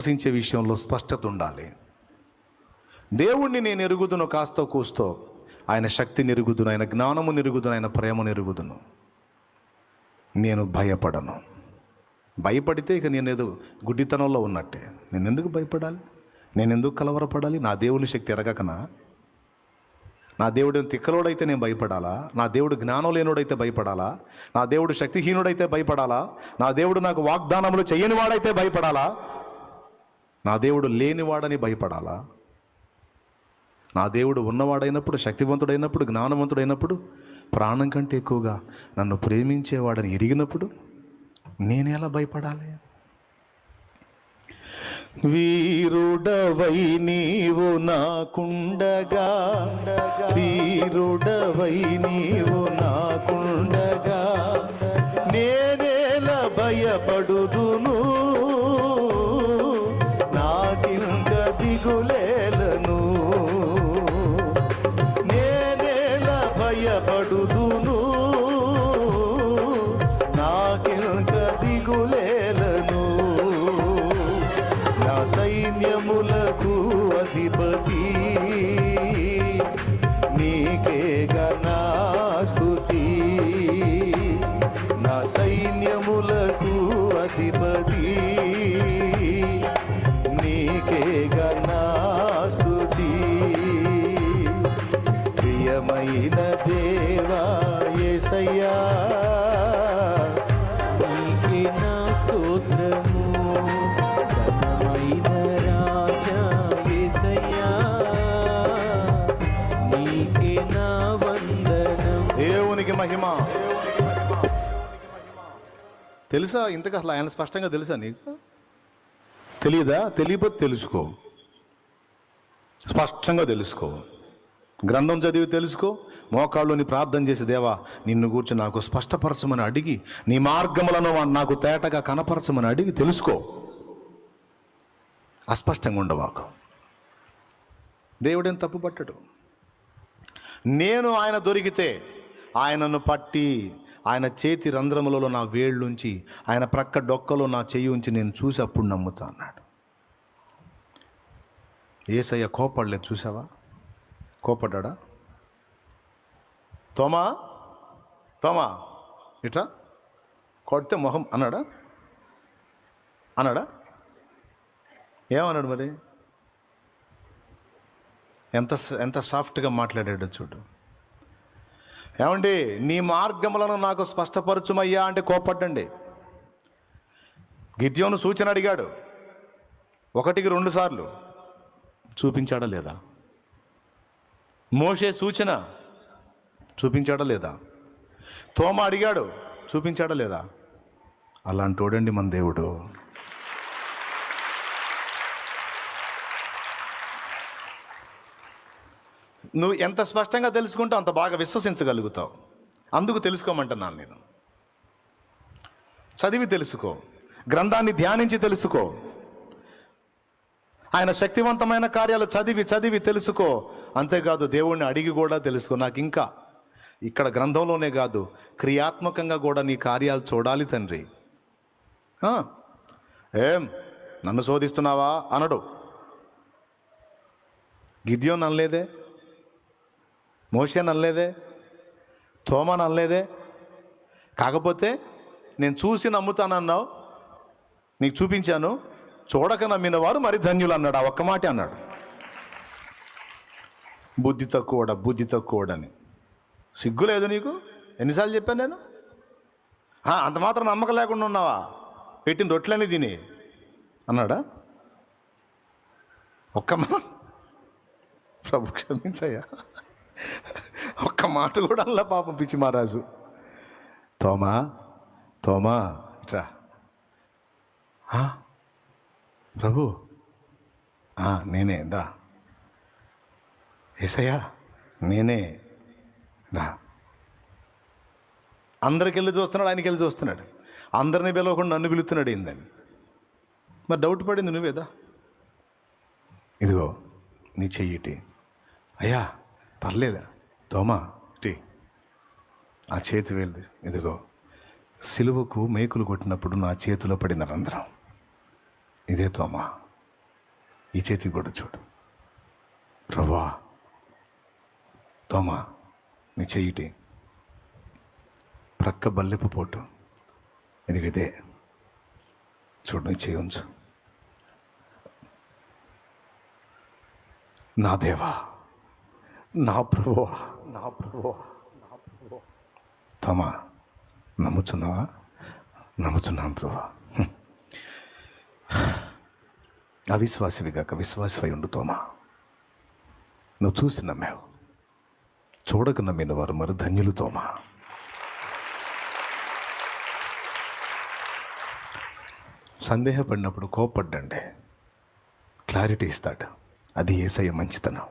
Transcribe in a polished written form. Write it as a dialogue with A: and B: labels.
A: విశ్వసించే విషయంలో స్పష్టత ఉండాలి. దేవుణ్ణి నేను ఎరుగుదును కాస్తో కూస్తో, ఆయన శక్తిని ఎరుగుదును, ఆయన జ్ఞానము ఎరుగుదును, ఆయన ప్రేమను ఎరుగుదును. నేను భయపడను. భయపడితే ఇక నేను ఏదో గుడ్డితనంలో ఉన్నట్టే. నేను ఎందుకు భయపడాలి? నేను ఎందుకు కలవరపడాలి? నా దేవుని శక్తి ఎరగకనా? నా దేవుడు తిక్కలోడైతే నేను భయపడాలా? నా దేవుడు జ్ఞానం లేనోడైతే భయపడాలా? నా దేవుడు శక్తిహీనుడైతే భయపడాలా? నా దేవుడు నాకు వాగ్దానములు చెయ్యని వాడైతే భయపడాలా? నా దేవుడు లేనివాడని భయపడాలా? నా దేవుడు ఉన్నవాడైనప్పుడు, శక్తివంతుడైనప్పుడు, జ్ఞానవంతుడైనప్పుడు, ప్రాణం కంటే ఎక్కువగా నన్ను ప్రేమించేవాడని ఎరిగినప్పుడు నేనెలా భయపడాలి? వీరుడవై నీవు నాకుండగా, వీరుడవై నీవు నాకుండగా, నేనేలా భయపడుదును, నాకింక దిగులేలను. నేనేలా భయపడుదును, నాకింక దిగులేలను. నా సైన్యములకు అధిపతి నీకేగా నా స్తుతి. నా సైన్యములకు అధిపతి నీకేగా నా స్తుతి. ప్రియమైన దేవా యేసయ్యా,
B: నీకే నా స్తోత్రము. ఘనమైన రాజా యేసయ్యా, నీకే నా వందనం.
A: దేవునికి మహిమ. తెలుసా ఇంతకు అసలు ఆయన స్పష్టంగా తెలుసా నీకు? తెలియదా? తెలియకపోతే తెలుసుకో, స్పష్టంగా తెలుసుకో. గ్రంథం చదివి తెలుసుకో. మోకాళ్ళుని ప్రార్థన చేసి, దేవా నిన్ను గూర్చి నాకు స్పష్టపరచమని అడిగి, నీ మార్గములను నాకు తేటగా కనపరచమని అడిగి తెలుసుకో. అస్పష్టంగా ఉండవాకు. దేవుడేం తప్పు పట్టడు. నేను ఆయన దొరికితే ఆయనను పట్టి ఆయన చేతి రంధ్రములలో నా వేళ్ళుంచి, ఆయన ప్రక్క డొక్కలో నా చెయ్యి ఉంచి నేను చూసి అప్పుడు నమ్ముతా అన్నాడు. యేసయ్య కోపడలేదు. చూసావా? కోపడ్డా? తోమా తోమా ఇట్రా కొడితే మొహం అన్నాడా? అన్నాడా? ఏమన్నాడు మరి? ఎంత ఎంత సాఫ్ట్గా మాట్లాడాడు చూడు. ఏమండి, నీ మార్గములను నాకు స్పష్టపరచుమయ్యా అంటే కోపడ్డండి. గిద్యోను సూచన అడిగాడు, 1కి 2 సార్లు. చూపించాడా లేదా? మోషే సూచన చూపించాడా లేదా? తోమా అడిగాడు, చూపించాడా లేదా? అలాంటోడండి మన దేవుడు. నువ్వు ఎంత స్పష్టంగా తెలుసుకుంటావు అంత బాగా విశ్వసించగలుగుతావు. అందుకు తెలుసుకోమంటున్నాను నేను. చదివి తెలుసుకో, గ్రంథాన్ని ధ్యానించి తెలుసుకో, ఆయన శక్తివంతమైన కార్యాలు చదివి చదివి తెలుసుకో. అంతేకాదు దేవుణ్ణి అడిగి కూడా తెలుసుకో. నాకు ఇంకా ఇక్కడ గ్రంథంలోనే కాదు, క్రియాత్మకంగా కూడా నీ కార్యాలు చూడాలి తండ్రి. ఏం నన్ను శోధిస్తున్నావా అనడు. గిద్యోను అనలేదే, మోషే అనలేదే, తోమాను అనలేదే. కాకపోతే నేను చూసి నమ్ముతానన్నావు, నీకు చూపించాను, చూడక నమ్మిన వారు మరి ధన్యులు అన్నాడు. ఆ ఒక్క మాట అన్నాడు. బుద్ధి తక్కువడని. సిగ్గు లేదు నీకు? ఎన్నిసార్లు చెప్పాను నేను? అంత మాత్రం నమ్మకం లేకుండా ఉన్నావా? పెట్టిన రొట్టెలని తిని అన్నాడా? ఒక్క మాట ప్రభు క్షమించయ్యా, ఒక్క మాట కూడా అలా పాపం పిచ్చి మహారాజు. తోమా ఇట్రా. ప్రభు నేనే, దా. యేసయ్యా నేనే, రా. అందరికి వెళ్ళి చూస్తున్నాడు, ఆయనకి వెళ్ళి చూస్తున్నాడు. అందరినీ పిలవకుండా నన్ను పిలుస్తున్నాడు ఏందని. మరి డౌట్ పడింది నువ్వేదా? ఇదిగో నీ చెయ్యిటి. అయ్యా పర్లేదా తోమా టీ. ఆ చేతి వేలు ఇదిగో, సిలువకు మేకులు కొట్టినప్పుడు నా చేతిలో పడిన రంధ్రం ఇదే తోమా. ఈ చేతికి కూడా చూడు. ప్రభువా, తోమా నీ చెయ్యిటి ప్రక్క బల్లెపు పోటు, ఇదే చూడు, నీ చేయి ఉంచు. నా దేవా, నా ప్రభువా, నా ప్రభువా, నా ప్రభువా. తోమా, నమ్ముచున్నావా? నమ్ముచున్నాను ప్రభువా. అవిశ్వాసివి కాక విశ్వాసివై ఉండు తోమా. నువ్వు చూసి నమ్మావు, చూడక నమ్మిన వారు మరి ధన్యులు తోమా. సందేహపడినప్పుడు కోపడ్డండి, క్లారిటీ ఇస్తాడు. అది యేసయ్య మంచితనం.